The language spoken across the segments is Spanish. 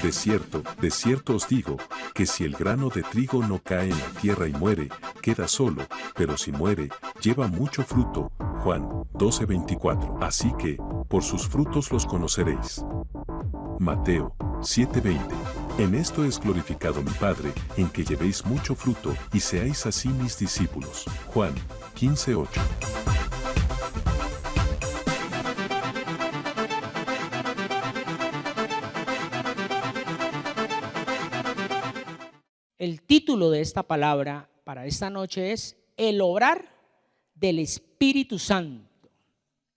de cierto os digo, que si el grano de trigo no cae en la tierra y muere, queda solo, pero si muere, lleva mucho fruto. Juan 12:24. Así que, por sus frutos los conoceréis. Mateo 7:20. En esto es glorificado mi Padre, en que llevéis mucho fruto, y seáis así mis discípulos. Juan 15:8. El título de esta palabra para esta noche es el obrar del Espíritu Santo.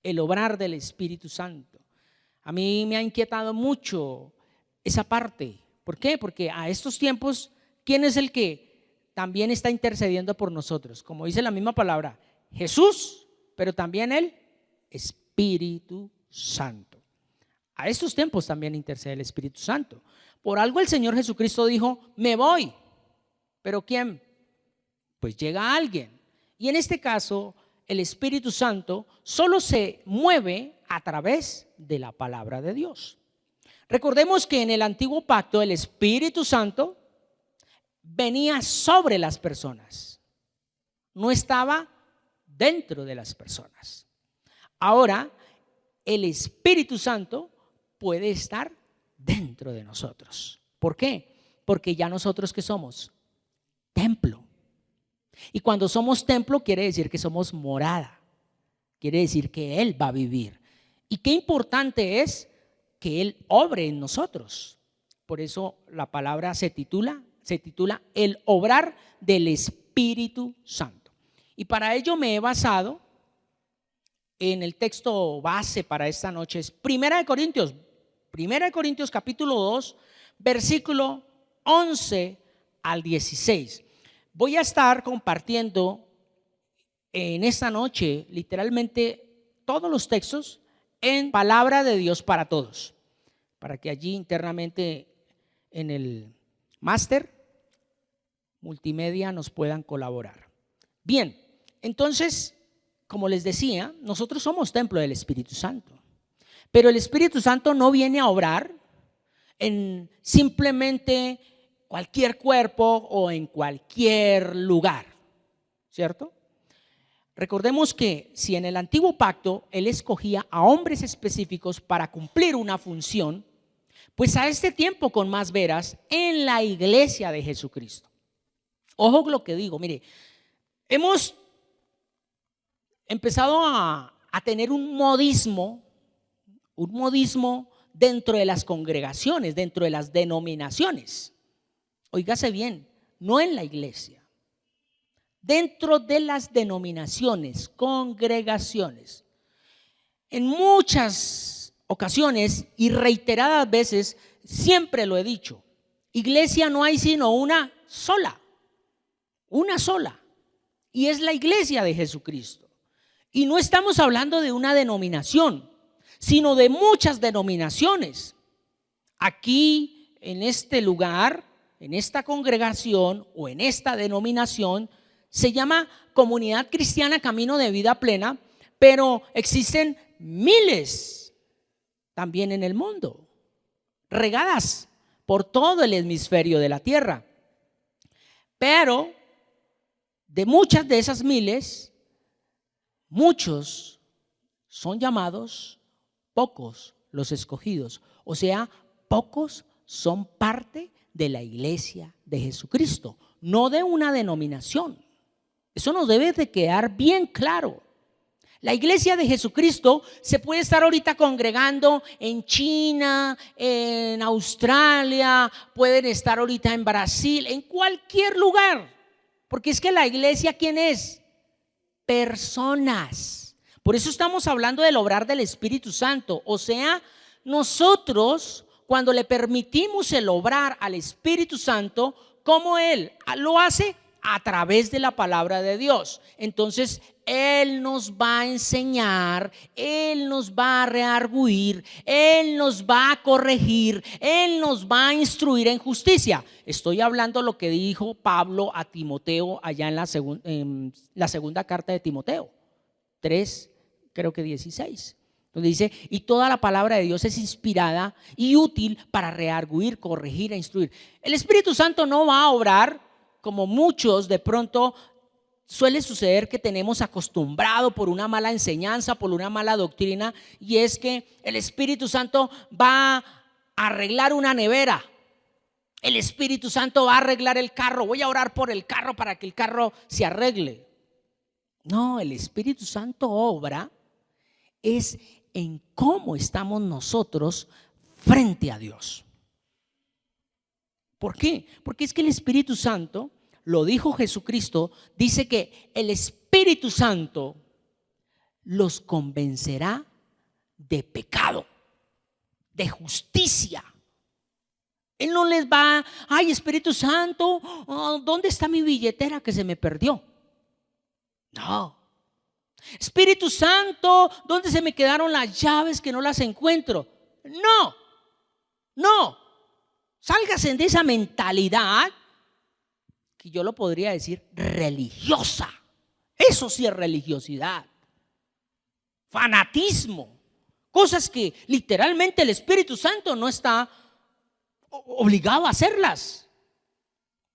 El obrar del Espíritu Santo. A mí me ha inquietado mucho esa parte. ¿Por qué? Porque a estos tiempos, ¿quién es el que también está intercediendo por nosotros? Como dice la misma palabra, Jesús, pero también el Espíritu Santo. A estos tiempos también intercede el Espíritu Santo. Por algo el Señor Jesucristo dijo, me voy. ¿Pero quién? Pues llega alguien. Y en este caso, el Espíritu Santo solo se mueve a través de la palabra de Dios. Recordemos que en el antiguo pacto el Espíritu Santo venía sobre las personas, no estaba dentro de las personas. Ahora el Espíritu Santo puede estar dentro de nosotros. ¿Por qué? Porque ya nosotros, ¿qué somos? Templo. Y cuando somos templo quiere decir que somos morada, quiere decir que Él va a vivir. Y qué importante es que Él obre en nosotros. Por eso la palabra se titula el obrar del Espíritu Santo. Y para ello me he basado en el texto base para esta noche, es 1 Corintios capítulo 2, versículo 11 al 16. Voy a estar compartiendo en esta noche literalmente todos los textos en palabra de Dios para todos, para que allí internamente en el máster multimedia nos puedan colaborar. Bien, entonces, como les decía, nosotros somos templo del Espíritu Santo, pero el Espíritu Santo no viene a obrar en simplemente cualquier cuerpo o en cualquier lugar, ¿cierto? Recordemos que si en el antiguo pacto Él escogía a hombres específicos para cumplir una función, pues a este tiempo con más veras en la iglesia de Jesucristo. Ojo lo que digo, mire, hemos empezado a tener un modismo dentro de las congregaciones, dentro de las denominaciones. Óigase bien, no en la iglesia, dentro de las denominaciones, congregaciones. En muchas ocasiones y reiteradas veces, siempre lo he dicho, iglesia no hay sino una sola, y es la iglesia de Jesucristo. Y no estamos hablando de una denominación, sino de muchas denominaciones. Aquí, en este lugar, en esta congregación o en esta denominación, se llama Comunidad Cristiana Camino de Vida Plena, pero existen miles también en el mundo, regadas por todo el hemisferio de la tierra. Pero de muchas de esas miles, muchos son llamados, pocos los escogidos, o sea, pocos son parte de la iglesia de Jesucristo, no de una denominación. Eso nos debe de quedar bien claro. La iglesia de Jesucristo se puede estar ahorita congregando en China, en Australia, pueden estar ahorita en Brasil, en cualquier lugar, porque es que la iglesia, ¿quién es? Personas. Por eso estamos hablando del obrar del Espíritu Santo, o sea, nosotros cuando le permitimos el obrar al Espíritu Santo, ¿cómo Él lo hace? A través de la palabra de Dios. Entonces Él nos va a enseñar, Él nos va a redarguir, Él nos va a corregir, Él nos va a instruir en justicia. Estoy hablando lo que dijo Pablo a Timoteo allá en la segunda carta de Timoteo 3, creo que 16. donde dice, y toda la palabra de Dios es inspirada y útil para redarguir, corregir e instruir. El Espíritu Santo no va a obrar como muchos de pronto suele suceder, que tenemos acostumbrado por una mala enseñanza, por una mala doctrina, y es que el Espíritu Santo va a arreglar una nevera. El Espíritu Santo va a arreglar el carro. Voy a orar por el carro para que el carro se arregle. No, el Espíritu Santo obra es en cómo estamos nosotros frente a Dios. ¿Por qué? Porque es que el Espíritu Santo, lo dijo Jesucristo, dice que el Espíritu Santo los convencerá de pecado, de justicia. Él no les va, ay, Espíritu Santo, ¿dónde está mi billetera que se me perdió? No. Espíritu Santo, ¿dónde se me quedaron las llaves que no las encuentro? No, no. Sálgase de esa mentalidad, que yo lo podría decir religiosa. Eso sí es religiosidad. Fanatismo. Cosas que literalmente el Espíritu Santo no está obligado a hacerlas.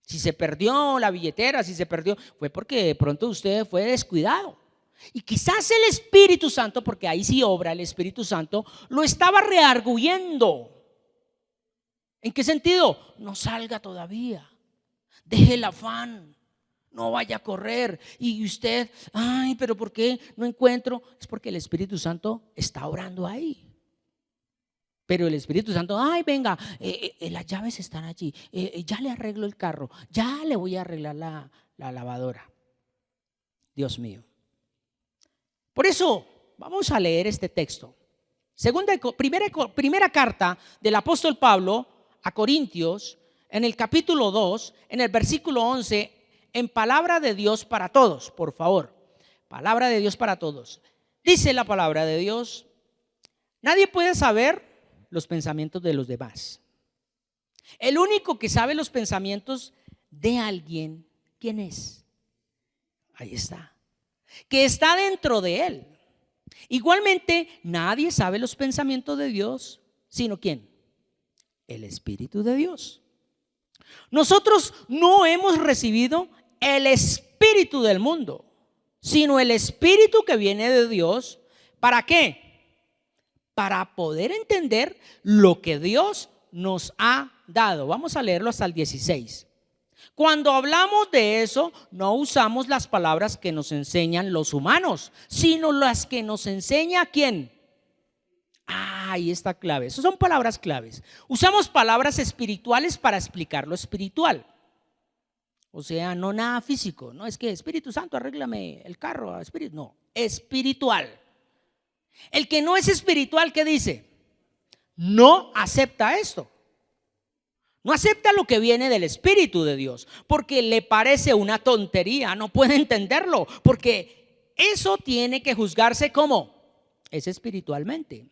Si se perdió la billetera, si se perdió, fue porque de pronto usted fue descuidado. Y quizás el Espíritu Santo, porque ahí sí obra el Espíritu Santo, lo estaba redarguyendo. ¿En qué sentido? No salga todavía, deje el afán, no vaya a correr. Y usted, ay, pero ¿por qué no encuentro? Es porque el Espíritu Santo está orando ahí. Pero el Espíritu Santo, ay, venga, las llaves están allí, ya le arreglo el carro, ya le voy a arreglar la lavadora. Dios mío. Por eso vamos a leer este texto. Primera carta del apóstol Pablo a Corintios, en el capítulo 2, en el versículo 11, en palabra de Dios para todos, por favor. Palabra de Dios para todos. Dice la palabra de Dios: nadie puede saber los pensamientos de los demás. El único que sabe los pensamientos de alguien, ¿quién es? Ahí está. Que está dentro de él. Igualmente, nadie sabe los pensamientos de Dios, sino ¿quién? El Espíritu de Dios. Nosotros no hemos recibido el espíritu del mundo, sino el Espíritu que viene de Dios. ¿Para qué? Para poder entender lo que Dios nos ha dado. Vamos a leerlo hasta el 16. Cuando hablamos de eso, no usamos las palabras que nos enseñan los humanos, sino las que nos enseña ¿quién? Ahí está clave. Esas son palabras claves. Usamos palabras espirituales para explicar lo espiritual. O sea, no nada físico. No es que Espíritu Santo, arréglame el carro. Espíritu, no, espiritual. El que no es espiritual, ¿qué dice? No acepta esto. No acepta lo que viene del Espíritu de Dios, porque le parece una tontería, no puede entenderlo, porque eso tiene que juzgarse como es espiritualmente.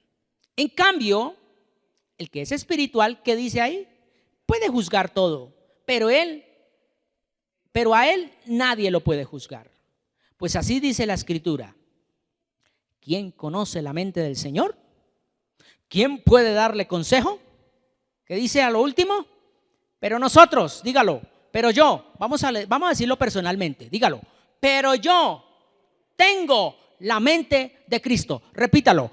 En cambio, el que es espiritual, ¿qué dice ahí? Puede juzgar todo, pero a él nadie lo puede juzgar. Pues así dice la Escritura: ¿quién conoce la mente del Señor? ¿Quién puede darle consejo? ¿Qué dice a lo último? Pero nosotros, dígalo, pero yo, vamos a decirlo personalmente, dígalo, pero yo tengo la mente de Cristo. Repítalo,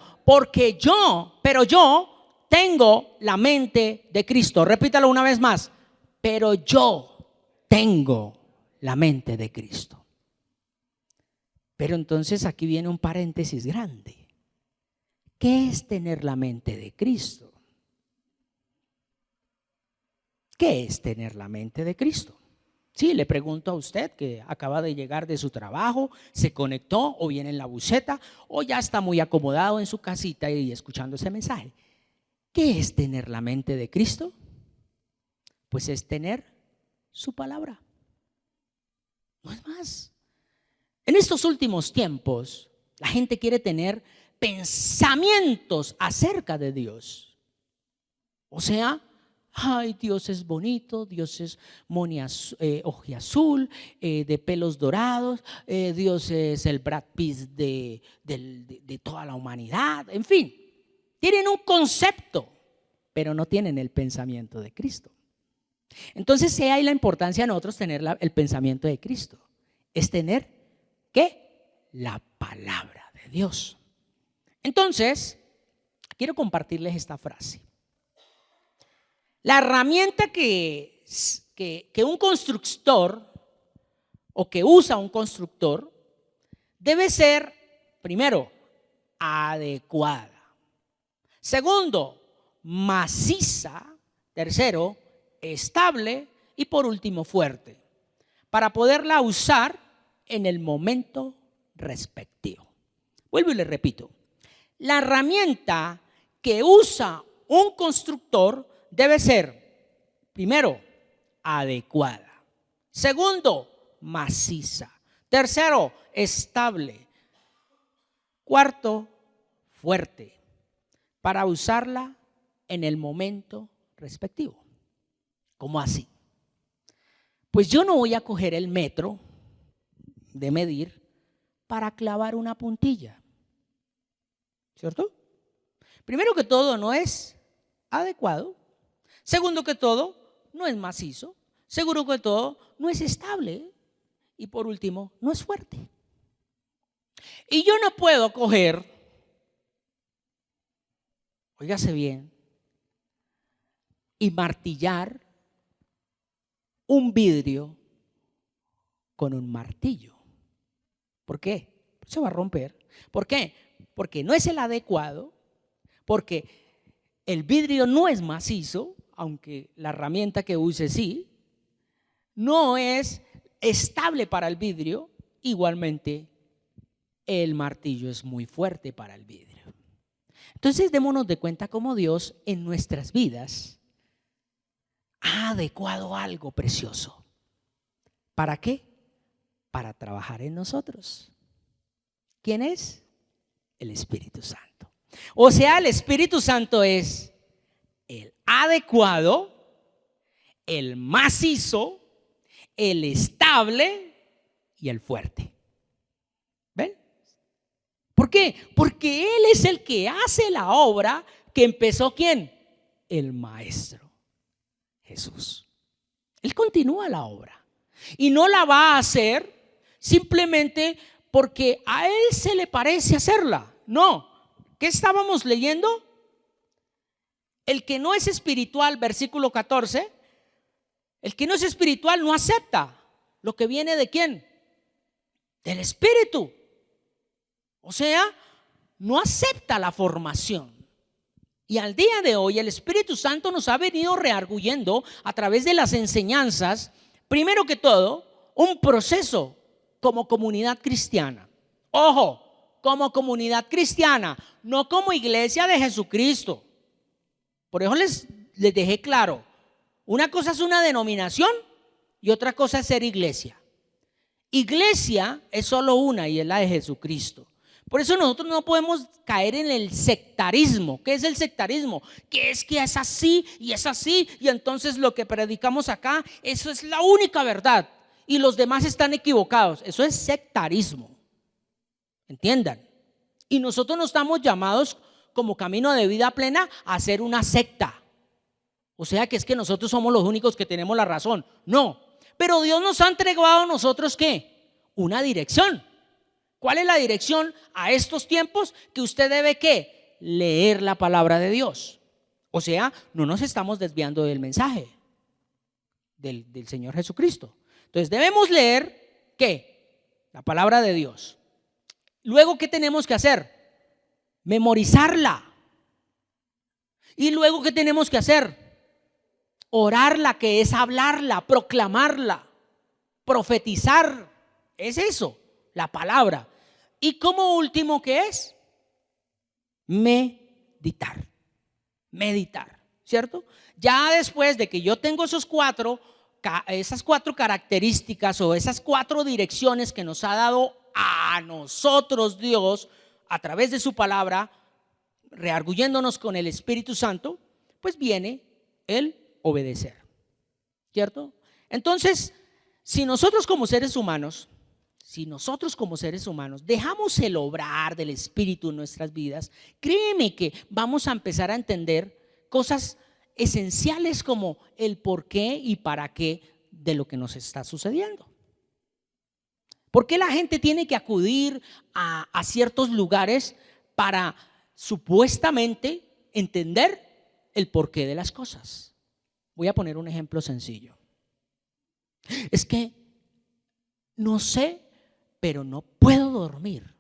pero yo tengo la mente de Cristo. Repítalo una vez más, pero yo tengo la mente de Cristo. Pero entonces aquí viene un paréntesis grande. ¿Qué es tener la mente de Cristo? ¿Qué es tener la mente de Cristo? Sí, le pregunto a usted que acaba de llegar de su trabajo, se conectó o viene en la buseta o ya está muy acomodado en su casita y escuchando ese mensaje. ¿Qué es tener la mente de Cristo? Pues es tener su palabra. No es más. En estos últimos tiempos, la gente quiere tener pensamientos acerca de Dios. O sea, Ay, Dios es bonito, Dios es ojiazul, de pelos dorados, Dios es el Brad Pitt de toda la humanidad. En fin, tienen un concepto, pero no tienen el pensamiento de Cristo. Entonces, ¿qué hay la importancia de nosotros tener el pensamiento de Cristo? Es tener, ¿qué? La palabra de Dios. Entonces, quiero compartirles esta frase. La herramienta que un constructor o que usa un constructor debe ser, primero, adecuada. Segundo, maciza. Tercero, estable. Y por último, fuerte, para poderla usar en el momento respectivo. Vuelvo y le repito. La herramienta que usa un constructor debe ser, primero, adecuada. Segundo, maciza. Tercero, estable. Cuarto, fuerte, para usarla en el momento respectivo. ¿Cómo así? Pues yo no voy a coger el metro de medir para clavar una puntilla, ¿cierto? Primero que todo, no es adecuado. Segundo que todo, no es macizo. Segundo que todo, no es estable. Y por último, no es fuerte. Y yo no puedo coger, óigase bien, y martillar un vidrio con un martillo. ¿Por qué? Se va a romper. ¿Por qué? Porque no es el adecuado, porque el vidrio no es macizo, aunque la herramienta que use sí, no es estable para el vidrio, igualmente el martillo es muy fuerte para el vidrio. Entonces démonos de cuenta cómo Dios en nuestras vidas ha adecuado algo precioso. ¿Para qué? Para trabajar en nosotros. ¿Quién es? El Espíritu Santo. O sea, el Espíritu Santo es el adecuado, el macizo, el estable y el fuerte. ¿Ven? ¿Por qué? Porque Él es el que hace la obra que empezó ¿quién? El Maestro, Jesús. Él continúa la obra y no la va a hacer simplemente porque a Él se le parece hacerla. No. ¿Qué estábamos leyendo? El que no es espiritual, versículo 14, el que no es espiritual no acepta lo que viene ¿de quién? Del Espíritu. O sea, no acepta la formación. Y al día de hoy el Espíritu Santo nos ha venido rearguyendo a través de las enseñanzas, primero que todo, un proceso como comunidad cristiana. Ojo, como comunidad cristiana, no como iglesia de Jesucristo. Por eso les dejé claro, una cosa es una denominación y otra cosa es ser iglesia. Iglesia es solo una y es la de Jesucristo. Por eso nosotros no podemos caer en el sectarismo. ¿Qué es el sectarismo? Que es así y entonces lo que predicamos acá, eso es la única verdad y los demás están equivocados. Eso es sectarismo. Entiendan. Y nosotros no estamos llamados como camino de vida plena a ser una secta. O sea que es que nosotros somos los únicos que tenemos la razón. No. Pero Dios nos ha entregado a nosotros ¿qué? Una dirección. ¿Cuál es la dirección a estos tiempos? Que usted debe ¿qué? Leer la palabra de Dios. O sea, no nos estamos desviando del mensaje del Señor Jesucristo. Entonces debemos leer ¿qué? La palabra de Dios. Luego, ¿qué tenemos que hacer? Memorizarla. Y luego, ¿qué tenemos que hacer? Orarla, que es hablarla, proclamarla, profetizar. Es eso, la palabra. Y como último, ¿qué es? Meditar. Meditar, ¿cierto? Ya después de que yo tengo esas cuatro características o esas 4 direcciones que nos ha dado a nosotros Dios a través de su palabra, rearguyéndonos con el Espíritu Santo, pues viene el obedecer, ¿cierto? Entonces, si nosotros como seres humanos dejamos el obrar del Espíritu en nuestras vidas, créeme que vamos a empezar a entender cosas esenciales como el por qué y para qué de lo que nos está sucediendo. ¿Por qué la gente tiene que acudir a ciertos lugares para supuestamente entender el porqué de las cosas? Voy a poner un ejemplo sencillo. Es que no sé, pero no puedo dormir.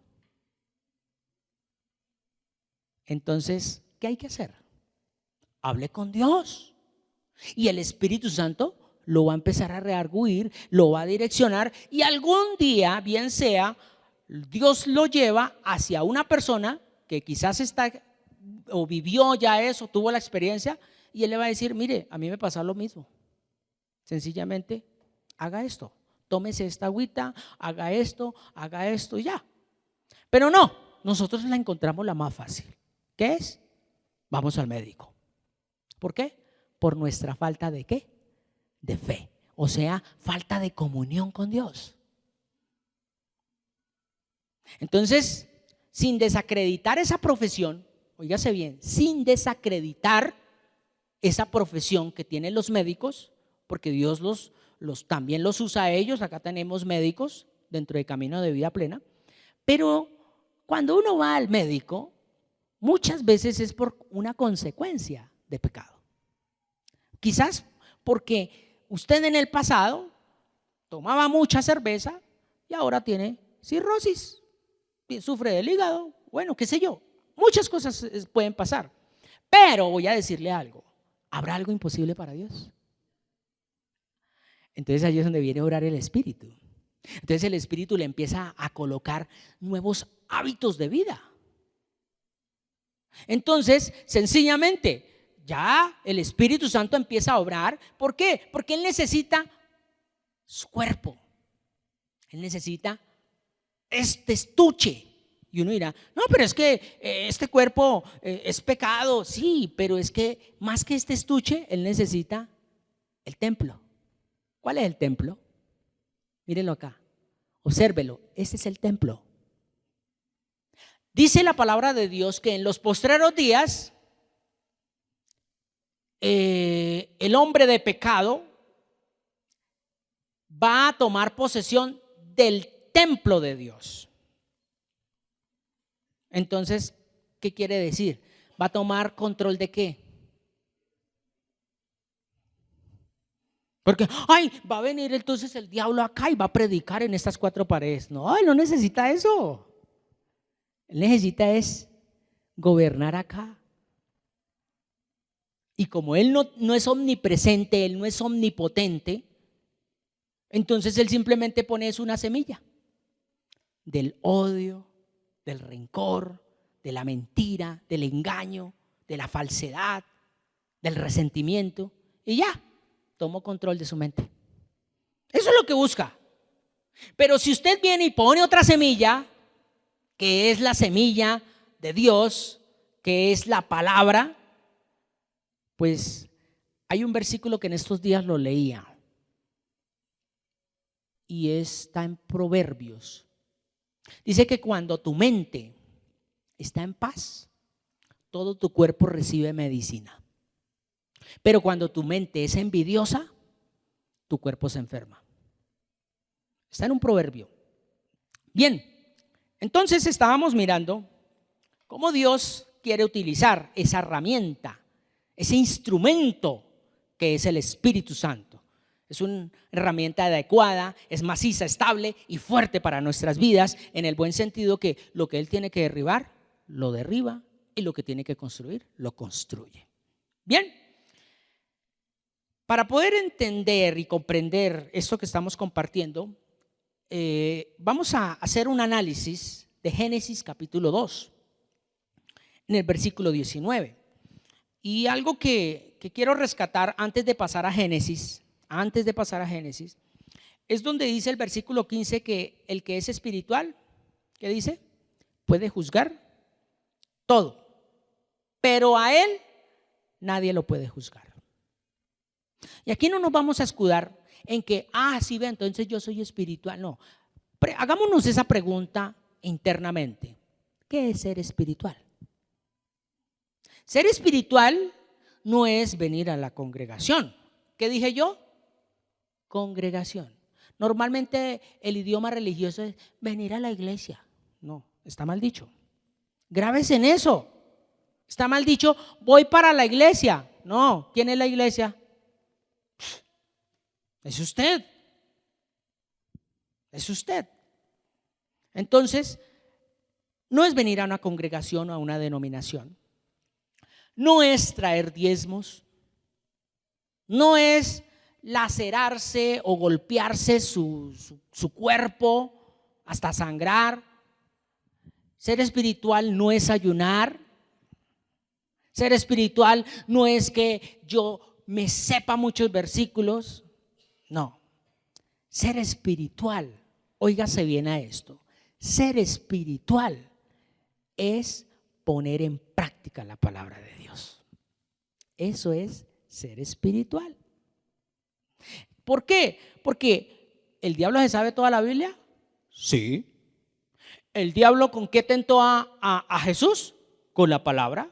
Entonces, ¿qué hay que hacer? Hable con Dios y el Espíritu Santo lo va a empezar a redarguir, lo va a direccionar y algún día, bien sea, Dios lo lleva hacia una persona que quizás está o vivió ya eso, tuvo la experiencia y él le va a decir, mire, a mí me pasa lo mismo. Sencillamente, haga esto, tómese esta agüita, haga esto y ya. Pero no, nosotros la encontramos la más fácil. ¿Qué es? Vamos al médico. ¿Por qué? Por nuestra falta de ¿qué? De fe, o sea, falta de comunión con Dios. Entonces, sin desacreditar esa profesión, óigase bien, sin desacreditar esa profesión que tienen los médicos, porque Dios también los usa a ellos. Acá tenemos médicos dentro de Camino de Vida Plena, pero cuando uno va al médico, muchas veces es por una consecuencia de pecado. Quizás porque usted en el pasado tomaba mucha cerveza y ahora tiene cirrosis, sufre del hígado, bueno, qué sé yo, muchas cosas pueden pasar. Pero voy a decirle algo, ¿habrá algo imposible para Dios? Entonces ahí es donde viene a orar el Espíritu. Entonces el Espíritu le empieza a colocar nuevos hábitos de vida. Entonces, sencillamente, ya el Espíritu Santo empieza a obrar. ¿Por qué? Porque Él necesita su cuerpo. Él necesita este estuche. Y uno dirá, no, pero es que este cuerpo es pecado. Sí, pero es que más que este estuche, Él necesita el templo. ¿Cuál es el templo? Mírenlo acá, obsérvelo, este es el templo. Dice la palabra de Dios que en los postreros días el hombre de pecado va a tomar posesión del templo de Dios. Entonces, ¿qué quiere decir? ¿Va a tomar control de qué? Porque, va a venir entonces el diablo acá y va a predicar en estas cuatro paredes. No, él no necesita eso. Él necesita es gobernar acá. Y como Él no es omnipresente, Él no es omnipotente, entonces Él simplemente pone una semilla del odio, del rencor, de la mentira, del engaño, de la falsedad, del resentimiento, y ya, tomó control de su mente. Eso es lo que busca. Pero si usted viene y pone otra semilla, que es la semilla de Dios, que es la palabra, pues hay un versículo que en estos días lo leía y está en Proverbios. Dice que cuando tu mente está en paz, todo tu cuerpo recibe medicina. Pero cuando tu mente es envidiosa, tu cuerpo se enferma. Está en un proverbio. Bien, entonces estábamos mirando cómo Dios quiere utilizar esa herramienta, ese instrumento que es el Espíritu Santo. Es una herramienta adecuada, es maciza, estable y fuerte para nuestras vidas, en el buen sentido que lo que Él tiene que derribar, lo derriba, y lo que tiene que construir, lo construye. Bien, para poder entender y comprender esto que estamos compartiendo, vamos a hacer un análisis de Génesis capítulo 2, en el versículo 19. Y algo que quiero rescatar antes de pasar a Génesis, es donde dice el versículo 15 que el que es espiritual, ¿qué dice? Puede juzgar todo, pero a él nadie lo puede juzgar. Y aquí no nos vamos a escudar en que, sí, ve, entonces yo soy espiritual. No, hagámonos esa pregunta internamente. ¿Qué es ser espiritual? Ser espiritual no es venir a la congregación. ¿Qué dije yo? Congregación. Normalmente el idioma religioso es venir a la iglesia. No, está mal dicho. Grábese en eso. Está mal dicho, voy para la iglesia. No, ¿quién es la iglesia? Es usted. Es usted. Entonces, no es venir a una congregación o a una denominación. No es traer diezmos. No es lacerarse o golpearse su cuerpo hasta sangrar. Ser espiritual no es ayunar. Ser espiritual no es que yo me sepa muchos versículos. No. Ser espiritual, óigase bien a esto, ser espiritual es poner en práctica la palabra de Dios. Eso es ser espiritual. ¿Por qué? Porque el diablo se sabe toda la Biblia. Sí. ¿El diablo con qué tentó a Jesús? Con la palabra.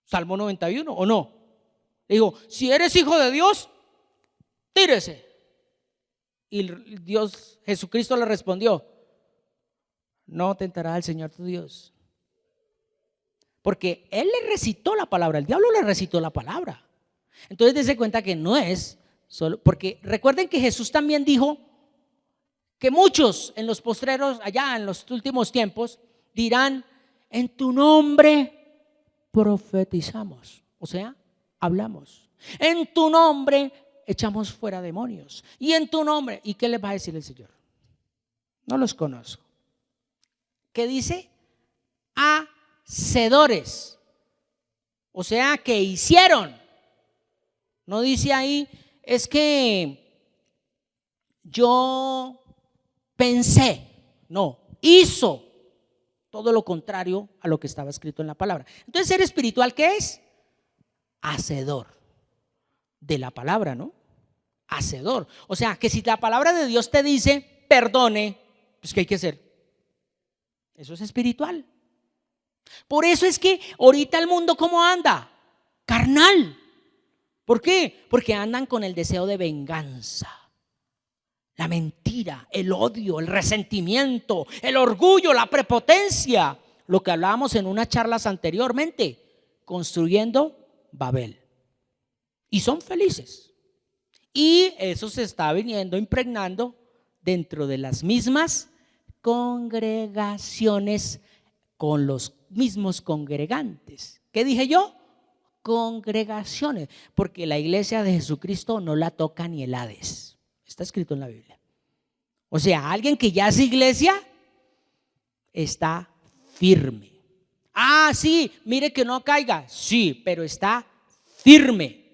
Salmo 91, ¿o no? Le dijo, si eres hijo de Dios, tírese. Y Dios, Jesucristo le respondió, no tentará al Señor tu Dios. Porque él le recitó la palabra, el diablo le recitó la palabra. Entonces dése cuenta que no es solo, porque recuerden que Jesús también dijo que muchos en los postreros, allá en los últimos tiempos, dirán, en tu nombre profetizamos, o sea, hablamos. En tu nombre echamos fuera demonios. Y en tu nombre, ¿y qué les va a decir el Señor? No los conozco. ¿Qué dice? Hacedores. O sea, que hicieron. No dice ahí, es que yo pensé. No, hizo. Todo lo contrario a lo que estaba escrito en la palabra. Entonces, ser espiritual, ¿qué es? Hacedor de la palabra, ¿no? Hacedor. O sea, que si la palabra de Dios te dice perdone, pues ¿qué hay que hacer? Eso es espiritual. Por eso es que ahorita el mundo, ¿cómo anda? Carnal. ¿Por qué? Porque andan con el deseo de venganza, la mentira, el odio, el resentimiento, el orgullo, la prepotencia. Lo que hablábamos en unas charlas anteriormente, construyendo Babel. Y son felices. Y eso se está viniendo impregnando dentro de las mismas congregaciones con los mismos congregantes. ¿Qué dije yo? Congregaciones. Porque la iglesia de Jesucristo no la toca ni el Hades. Está escrito en la Biblia. O sea, alguien que ya es iglesia está firme. Sí, mire que no caiga. Sí, pero está firme.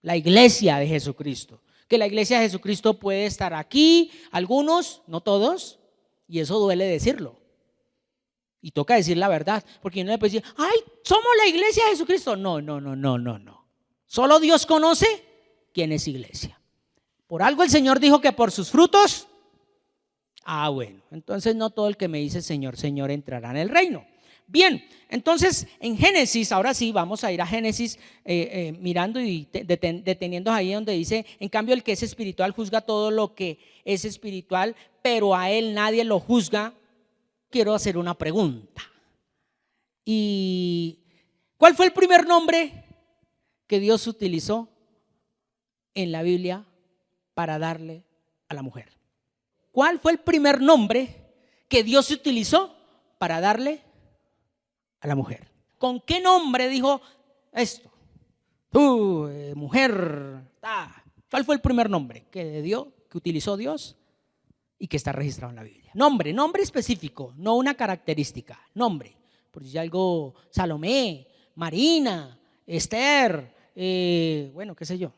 La iglesia de Jesucristo. Que la iglesia de Jesucristo puede estar aquí, algunos, no todos, y eso duele decirlo. Y toca decir la verdad, porque uno le puede decir, somos la iglesia de Jesucristo. No. Solo Dios conoce quién es iglesia. Por algo el Señor dijo que por sus frutos. Bueno, entonces no todo el que me dice Señor, Señor entrará en el reino. Bien, entonces en Génesis, ahora sí vamos a ir a Génesis mirando y deteniendo ahí donde dice, en cambio el que es espiritual juzga todo lo que es espiritual, pero a él nadie lo juzga. Quiero hacer una pregunta. ¿Y cuál fue el primer nombre que Dios utilizó en la Biblia para darle a la mujer? ¿Cuál fue el primer nombre que Dios utilizó para darle a la mujer? ¿Con qué nombre dijo esto? Tú, mujer. ¿Cuál fue el primer nombre que utilizó Dios y que está registrado en la Biblia? Nombre específico, no una característica. Nombre. Por si algo, Salomé, Marina, Esther, bueno, qué sé yo.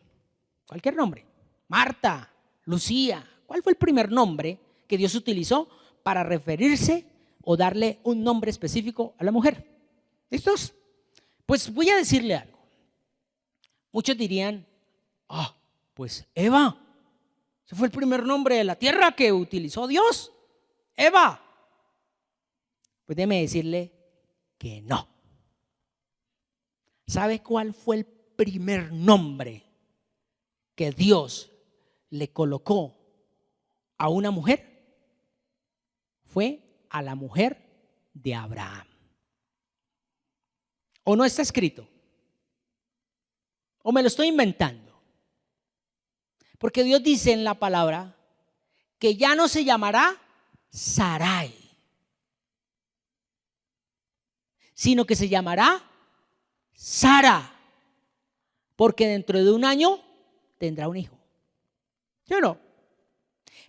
Cualquier nombre. Marta, Lucía. ¿Cuál fue el primer nombre que Dios utilizó para referirse o darle un nombre específico a la mujer? ¿Listos? Pues voy a decirle algo. Muchos dirían, Pues Eva. Ese fue el primer nombre de la tierra que utilizó Dios. Eva. Pues déjeme decirle que no. ¿Sabe cuál fue el primer nombre que Dios le colocó a una mujer? Fue a la mujer de Abraham. ¿O no está escrito? ¿O me lo estoy inventando? Porque Dios dice en la palabra que ya no se llamará Sarai, sino que se llamará Sara, porque dentro de un año tendrá un hijo. ¿Sí o no?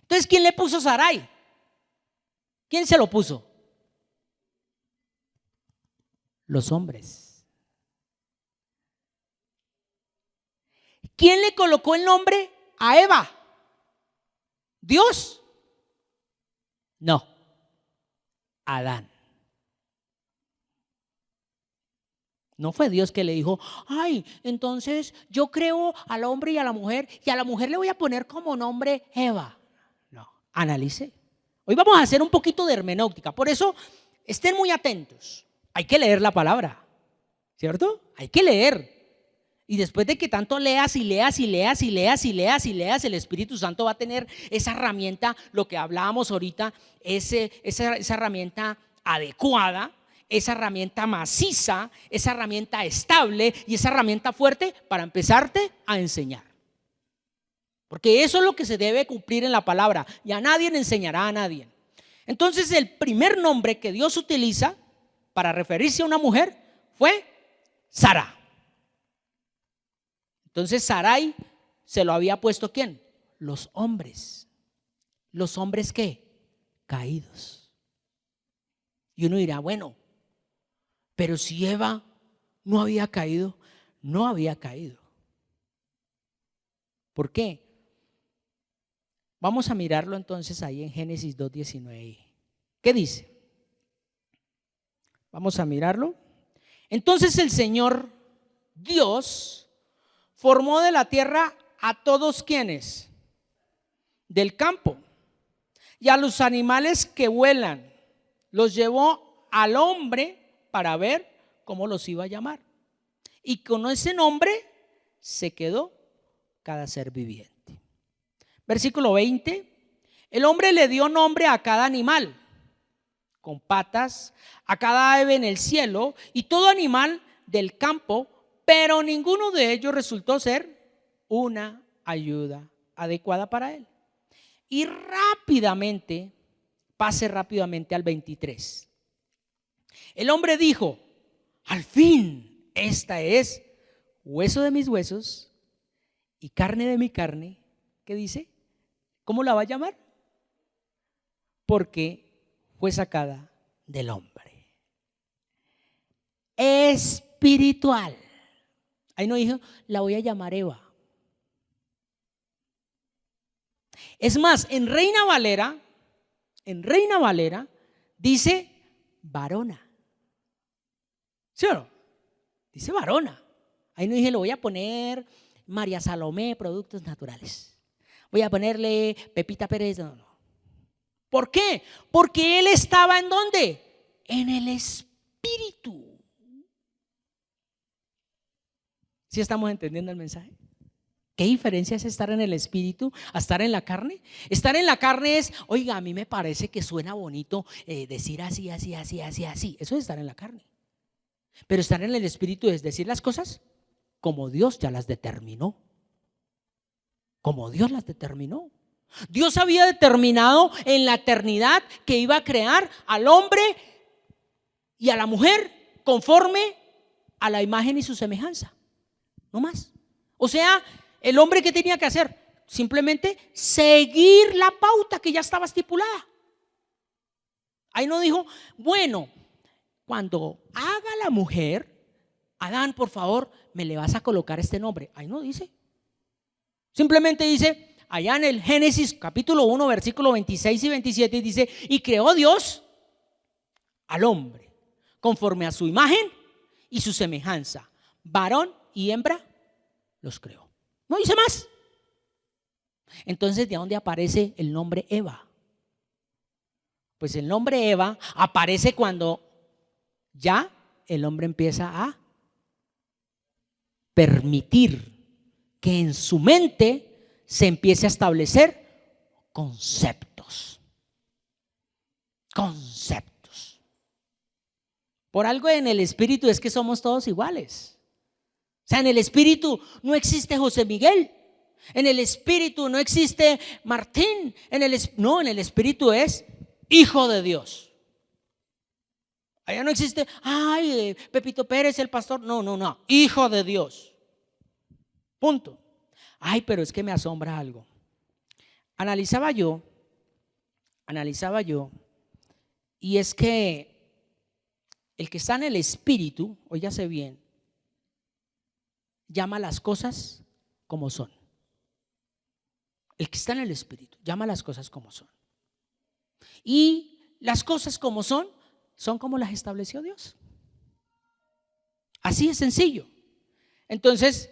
Entonces, ¿quién le puso Sarai? ¿Quién se lo puso? Los hombres. ¿Quién le colocó el nombre a Eva? ¿Dios? No, Adán. No fue Dios que le dijo, ay, entonces yo creo al hombre y a la mujer le voy a poner como nombre Eva. No, analice. Hoy vamos a hacer un poquito de hermenéutica, por eso estén muy atentos. Hay que leer la palabra, ¿cierto? Hay que leer. Y después de que tanto leas y leas y leas y leas y leas y leas, el Espíritu Santo va a tener esa herramienta, lo que hablábamos ahorita, esa herramienta adecuada, esa herramienta maciza, esa herramienta estable y esa herramienta fuerte para empezarte a enseñar. Porque eso es lo que se debe cumplir en la palabra. Y a nadie le enseñará a nadie. Entonces el primer nombre que Dios utiliza para referirse a una mujer fue Sara. Entonces Sarai se lo había puesto ¿quién? Los hombres. ¿Los hombres qué? Caídos. Y uno dirá, bueno, pero si Eva no había caído, no había caído. ¿Por qué? Vamos a mirarlo entonces ahí en Génesis 2:19. ¿Qué dice? Vamos a mirarlo. Entonces el Señor Dios formó de la tierra a todos quienes del campo y a los animales que vuelan. Los llevó al hombre para ver cómo los iba a llamar. Y con ese nombre se quedó cada ser viviente. Versículo 20. El hombre le dio nombre a cada animal con patas, a cada ave en el cielo y todo animal del campo, pero ninguno de ellos resultó ser una ayuda adecuada para él. Y rápidamente, pase rápidamente al 23. El hombre dijo, al fin, esta es hueso de mis huesos y carne de mi carne. ¿Qué dice? ¿Cómo la va a llamar? Porque fue sacada del hombre. Espiritual. Ahí no dijo, la voy a llamar Eva. Es más, en Reina Valera dice varona. ¿Sí o no? Dice varona. Ahí no dije, lo voy a poner María Salomé, productos naturales. Voy a ponerle Pepita Pérez. No. ¿Por qué? Porque él estaba ¿en dónde? En el espíritu. ¿Sí estamos entendiendo el mensaje? ¿Qué diferencia es estar en el espíritu a estar en la carne? Estar en la carne es, oiga, a mí me parece que suena bonito decir así, así, así, así, así. Eso es estar en la carne. Pero estar en el espíritu es decir las cosas como Dios ya las determinó. Como Dios las determinó. Dios había determinado en la eternidad que iba a crear al hombre y a la mujer conforme a la imagen y su semejanza. No más. O sea, el hombre, ¿qué tenía que hacer? Simplemente seguir la pauta que ya estaba estipulada. Ahí no dijo, bueno, cuando haga la mujer, Adán, por favor, me le vas a colocar este nombre. Ahí no dice. Simplemente dice, allá en el Génesis capítulo 1, versículo 26 y 27, dice, y creó Dios al hombre conforme a su imagen y su semejanza. Varón y hembra los creó. No dice más. Entonces, ¿de dónde aparece el nombre Eva? Pues el nombre Eva aparece cuando ya el hombre empieza a permitir que en su mente se empiece a establecer conceptos. Conceptos. Por algo en el espíritu es que somos todos iguales. O sea, en el espíritu no existe José Miguel. En el espíritu no existe Martín. En el espíritu es hijo de Dios. Allá no existe, ay, Pepito Pérez, el pastor. No, hijo de Dios. Punto. Ay, pero es que me asombra algo. Analizaba yo, y es que el que está en el espíritu, óigase bien, llama las cosas como son. El que está en el espíritu llama las cosas como son. Y las cosas como son como las estableció Dios. Así es sencillo. Entonces,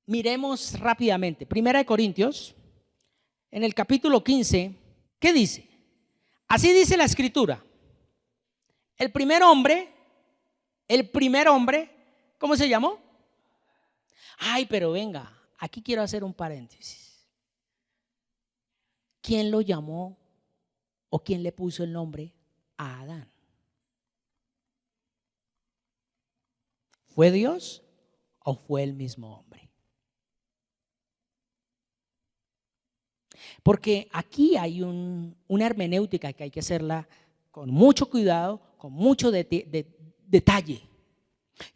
miremos rápidamente. Primera de Corintios, en el capítulo 15, ¿qué dice? Así dice la escritura. El primer hombre, ¿cómo se llamó? Ay, pero venga, aquí quiero hacer un paréntesis. ¿Quién lo llamó o quién le puso el nombre a Adán? ¿Fue Dios o fue el mismo hombre? Porque aquí hay una hermenéutica que hay que hacerla con mucho cuidado, con mucho detalle.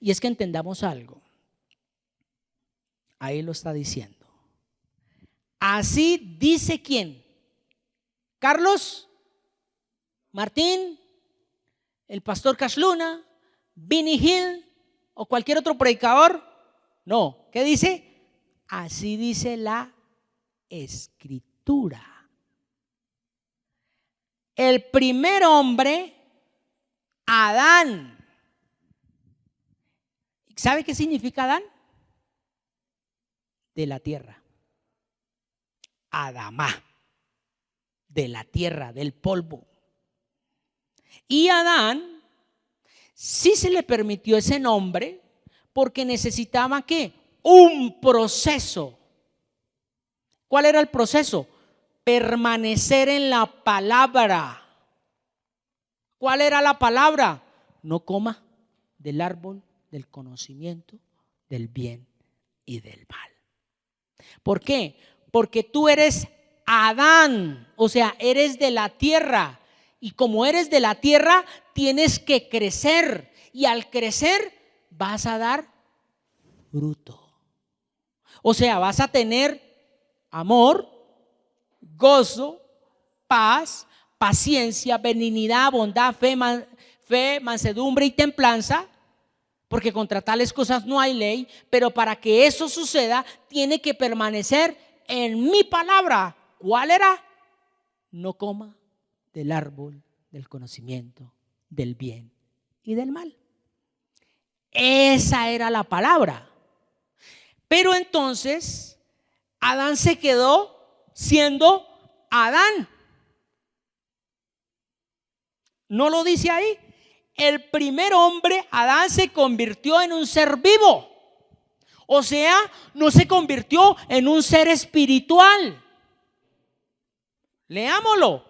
Y es que entendamos algo. Ahí lo está diciendo. Así dice ¿quién? Carlos, Martín, el pastor Cashluna, Vinny Hill o cualquier otro predicador. No, ¿qué dice? Así dice la escritura. El primer hombre, Adán. ¿Sabe qué significa Adán? De la tierra. Adamá, de la tierra, del polvo. Y Adán sí se le permitió ese nombre porque necesitaba ¿qué? Un proceso. ¿Cuál era el proceso? Permanecer en la palabra. ¿Cuál era la palabra? No coma del árbol del conocimiento del bien y del mal. ¿Por qué? Porque tú eres Adán, o sea, eres de la tierra. Y como eres de la tierra, tienes que crecer. Y al crecer vas a dar fruto. O sea, vas a tener amor, gozo, paz, paciencia, benignidad, bondad, fe, mansedumbre y templanza. Porque contra tales cosas no hay ley, pero para que eso suceda, tiene que permanecer en mi palabra. ¿Cuál era? No coma del árbol del conocimiento del bien y del mal. Esa era la palabra. Pero entonces, Adán se quedó siendo Adán. ¿No lo dice ahí? El primer hombre, Adán, se convirtió en un ser vivo. O sea, no se convirtió en un ser espiritual. Leámoslo.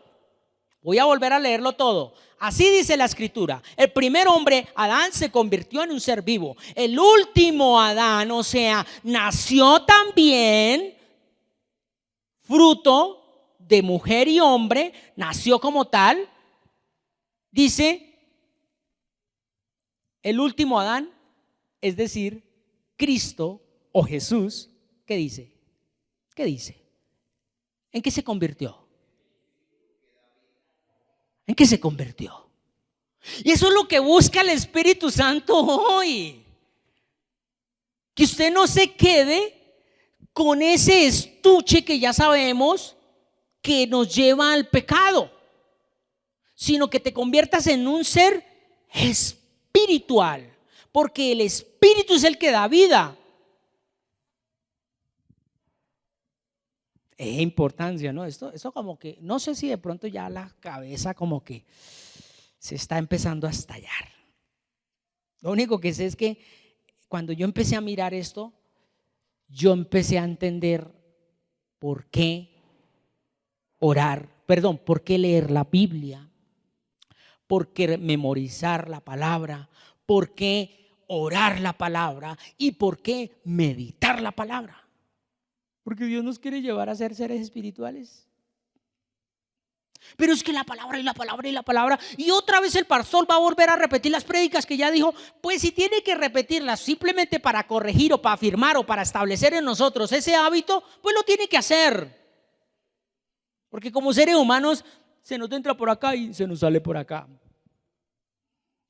Voy a volver a leerlo todo. Así dice la escritura. El primer hombre, Adán, se convirtió en un ser vivo. El último Adán, o sea, nació también fruto de mujer y hombre, nació como tal. Dice, el último Adán, es decir, Cristo o Jesús, ¿qué dice? ¿Qué dice? ¿En qué se convirtió? ¿En qué se convirtió? Y eso es lo que busca el Espíritu Santo hoy. Que usted no se quede con ese estuche que ya sabemos que nos lleva al pecado, sino que te conviertas en un ser espiritual, porque el Espíritu es el que da vida. Es importancia, ¿no? Esto como que, no sé si de pronto ya la cabeza como que se está empezando a estallar. Lo único que sé es que cuando yo empecé a mirar esto, yo empecé a entender por qué por qué leer la Biblia, por qué memorizar la palabra, por qué orar la palabra y por qué meditar la palabra. Porque Dios nos quiere llevar a ser seres espirituales. Pero es que la palabra y la palabra y la palabra, y otra vez el pastor va a volver a repetir las prédicas que ya dijo. Pues si tiene que repetirlas simplemente para corregir o para afirmar o para establecer en nosotros ese hábito, pues lo tiene que hacer. Porque como seres humanos se nos entra por acá y se nos sale por acá.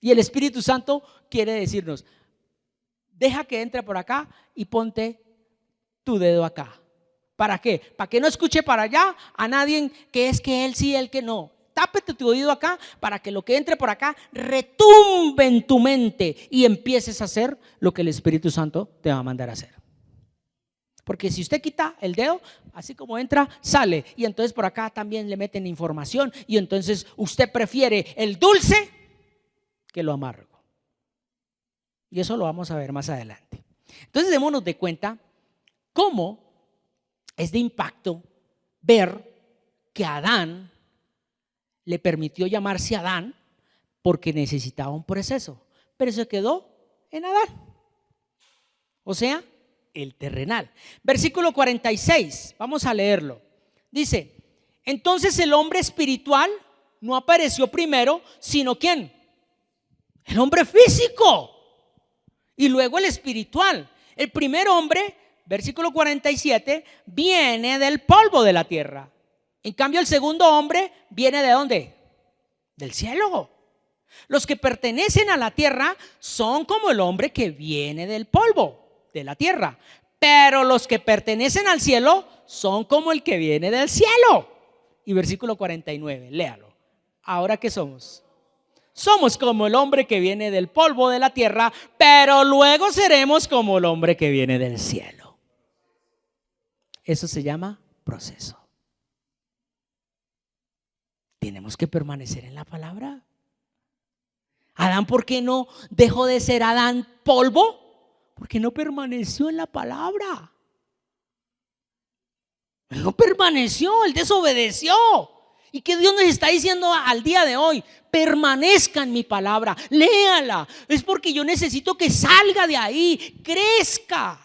Y el Espíritu Santo quiere decirnos: deja que entre por acá y ponte tu dedo acá. ¿Para qué? Para que no escuche para allá a nadie que es que él sí, él que no. Tápete tu oído acá para que lo que entre por acá retumbe en tu mente y empieces a hacer lo que el Espíritu Santo te va a mandar a hacer. Porque si usted quita el dedo, así como entra, sale. Y entonces por acá también le meten información. Y entonces usted prefiere el dulce que lo amargo. Y eso lo vamos a ver más adelante. Entonces démonos de cuenta cómo es de impacto ver que Adán le permitió llamarse Adán porque necesitaba un proceso, pero se quedó en Adán, o sea, el terrenal. Versículo 46, vamos a leerlo. Dice: entonces el hombre espiritual no apareció primero, sino ¿quién? El hombre físico y luego el espiritual. El primer hombre, versículo 47, viene del polvo de la tierra. En cambio el segundo hombre viene ¿de dónde? Del cielo. Los que pertenecen a la tierra son como el hombre que viene del polvo de la tierra, pero los que pertenecen al cielo son como el que viene del cielo. Y versículo 49, léalo. ¿Ahora qué somos? Somos como el hombre que viene del polvo de la tierra, pero luego seremos como el hombre que viene del cielo. Eso se llama proceso. Tenemos que permanecer en la palabra. Adán, ¿por qué no dejó de ser Adán polvo? Porque no permaneció en la palabra. Él no permaneció, él desobedeció. ¿Y qué Dios nos está diciendo al día de hoy? Permanezca en mi palabra, léala. Es porque yo necesito que salga de ahí, crezca.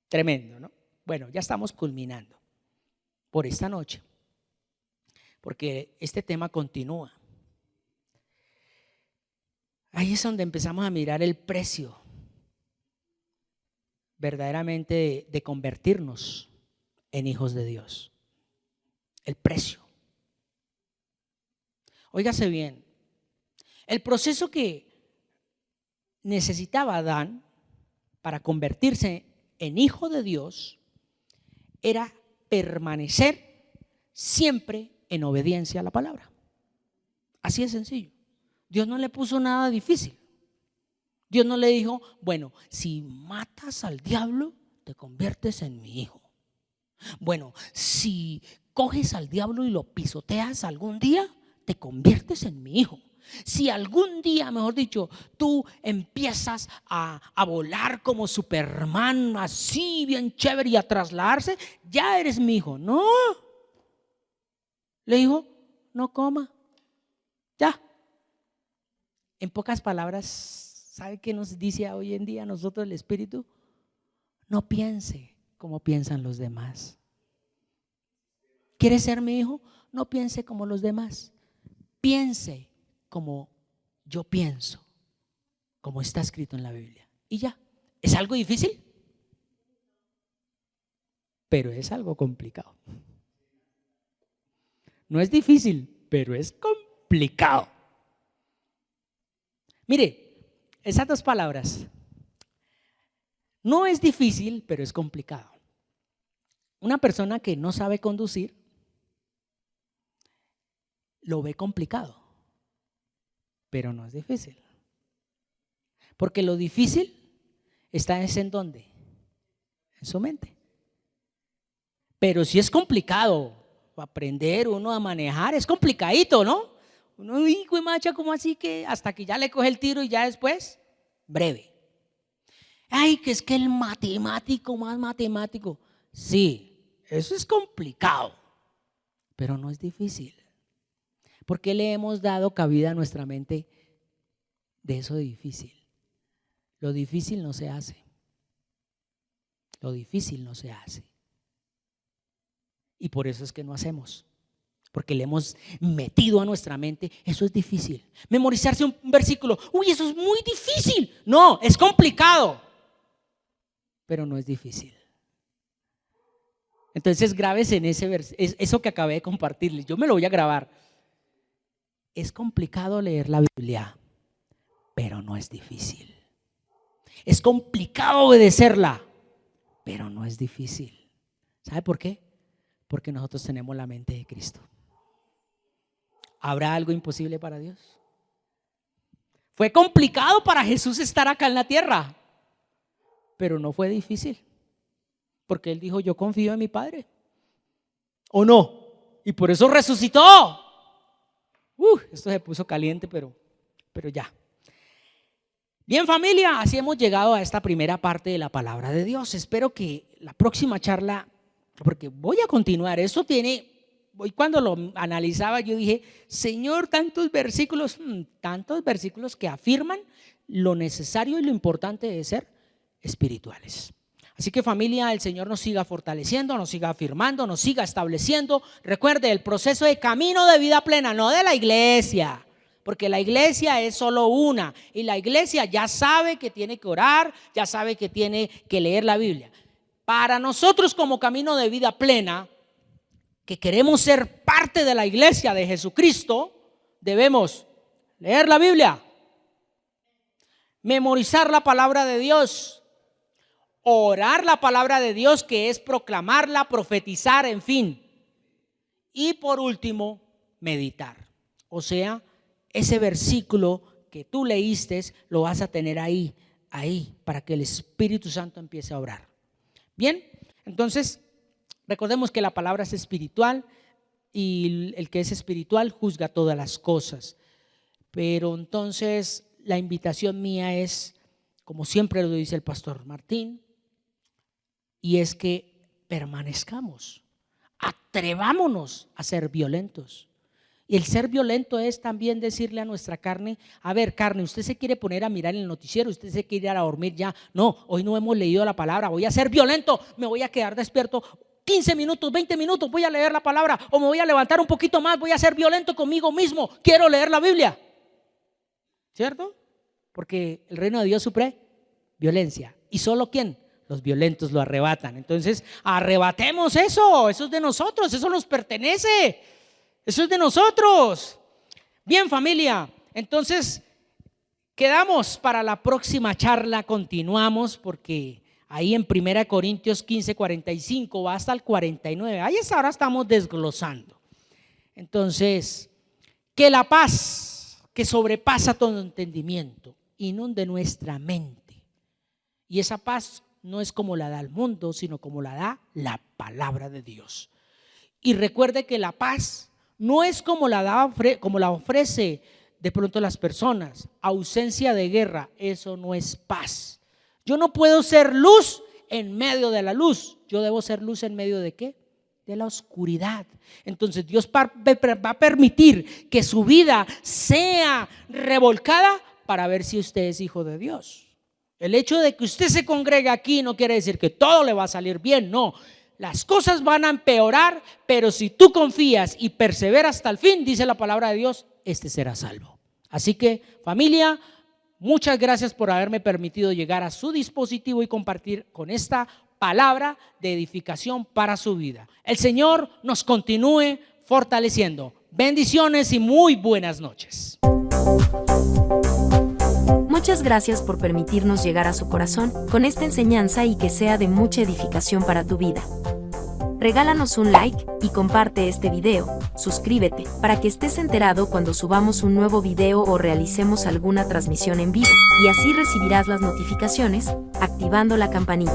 Tremendo, ¿no? Bueno, ya estamos culminando por esta noche, porque este tema continúa. Ahí es donde empezamos a mirar el precio verdaderamente de convertirnos en hijos de Dios. El precio. Óigase bien, el proceso que necesitaba Adán para convertirse en hijo de Dios era permanecer siempre en obediencia a la palabra. Así de sencillo. Dios no le puso nada difícil. Dios no le dijo: bueno, si matas al diablo, te conviertes en mi hijo. Bueno, si coges al diablo y lo pisoteas algún día, te conviertes en mi hijo. Si algún día, mejor dicho, tú empiezas a volar como Superman, así bien chévere, y a trasladarse, ya eres mi hijo. No. Le dijo: no coma. Ya. En pocas palabras, ¿sabe qué nos dice hoy en día a nosotros el Espíritu? No piense como piensan los demás. ¿Quieres ser mi hijo? No piense como los demás. Piense como yo pienso, como está escrito en la Biblia. Y ya. ¿Es algo difícil? Pero es algo complicado. No es difícil, pero es complicado. Mire, esas dos palabras. No es difícil, pero es complicado. Una persona que no sabe conducir lo ve complicado, pero no es difícil. Porque lo difícil está en ¿dónde? En su mente. Pero sí es complicado aprender uno a manejar, es complicadito, ¿no? Uno, hijo de macha, ¿cómo así que hasta que ya le coge el tiro y ya después, breve? Ay, que es que el matemático más matemático. Sí, eso es complicado, pero no es difícil. ¿Por qué le hemos dado cabida a nuestra mente de eso de difícil? Lo difícil no se hace. Lo difícil no se hace. Y por eso es que no hacemos. Porque le hemos metido a nuestra mente, eso es difícil. Memorizarse un versículo, uy, eso es muy difícil. No, es complicado, pero no es difícil. Entonces grábese en eso que acabé de compartirles. Yo me lo voy a grabar. Es complicado leer la Biblia, pero no es difícil. Es complicado obedecerla, pero no es difícil. ¿Sabe por qué? Porque nosotros tenemos la mente de Cristo. ¿Habrá algo imposible para Dios? Fue complicado para Jesús estar acá en la tierra, pero no fue difícil, porque Él dijo, yo confío en mi Padre. ¿O no? Y por eso resucitó. Esto se puso caliente, pero ya. Bien, familia, así hemos llegado a esta primera parte de la palabra de Dios. Espero que la próxima charla, porque voy a continuar, hoy cuando lo analizaba yo dije, Señor, tantos versículos que afirman lo necesario y lo importante de ser espirituales. Así que, familia, el Señor nos siga fortaleciendo, nos siga afirmando, nos siga estableciendo. Recuerde, el proceso de camino de vida plena, no de la iglesia, porque la iglesia es solo una, y la iglesia ya sabe que tiene que orar, ya sabe que tiene que leer la Biblia. Para nosotros, como camino de vida plena, que queremos ser parte de la iglesia de Jesucristo, debemos leer la Biblia, memorizar la palabra de Dios, orar la palabra de Dios, que es proclamarla, profetizar, en fin. Y por último, meditar. O sea, ese versículo que tú leíste lo vas a tener ahí, para que el Espíritu Santo empiece a obrar. Bien, entonces recordemos que la palabra es espiritual y el que es espiritual juzga todas las cosas. Pero entonces la invitación mía es, como siempre lo dice el pastor Martín, y es que permanezcamos, atrevámonos a ser violentos. Y el ser violento es también decirle a nuestra carne, a ver, carne, usted se quiere poner a mirar el noticiero, usted se quiere ir a dormir ya. No, hoy no hemos leído la palabra, voy a ser violento, me voy a quedar despierto 15 minutos, 20 minutos, voy a leer la palabra, o me voy a levantar un poquito más, voy a ser violento conmigo mismo, quiero leer la Biblia. ¿Cierto? Porque el reino de Dios supre violencia. ¿Y solo quién? Los violentos lo arrebatan. Entonces, arrebatemos eso es de nosotros, eso nos pertenece, eso es de nosotros. Bien, familia, entonces quedamos para la próxima charla, continuamos, porque ahí en 1 Corintios 15:45 va hasta el 49, ahí es ahora estamos desglosando. Entonces, que la paz que sobrepasa todo entendimiento inunde nuestra mente, y esa paz no es como la da el mundo, sino como la da la palabra de Dios. Y recuerde que la paz no es como la ofrece de pronto las personas. Ausencia de guerra, eso no es paz. Yo no puedo ser luz en medio de la luz. Yo debo ser luz en medio de ¿qué? De la oscuridad. Entonces Dios va a permitir que su vida sea revolcada para ver si usted es hijo de Dios. El hecho de que usted se congregue aquí no quiere decir que todo le va a salir bien, no. Las cosas van a empeorar, pero si tú confías y perseveras hasta el fin, dice la palabra de Dios, este será salvo. Así que, familia, muchas gracias por haberme permitido llegar a su dispositivo y compartir con esta palabra de edificación para su vida. El Señor nos continúe fortaleciendo. Bendiciones y muy buenas noches. Muchas gracias por permitirnos llegar a su corazón con esta enseñanza y que sea de mucha edificación para tu vida. Regálanos un like y comparte este video, suscríbete para que estés enterado cuando subamos un nuevo video o realicemos alguna transmisión en vivo, y así recibirás las notificaciones, activando la campanita.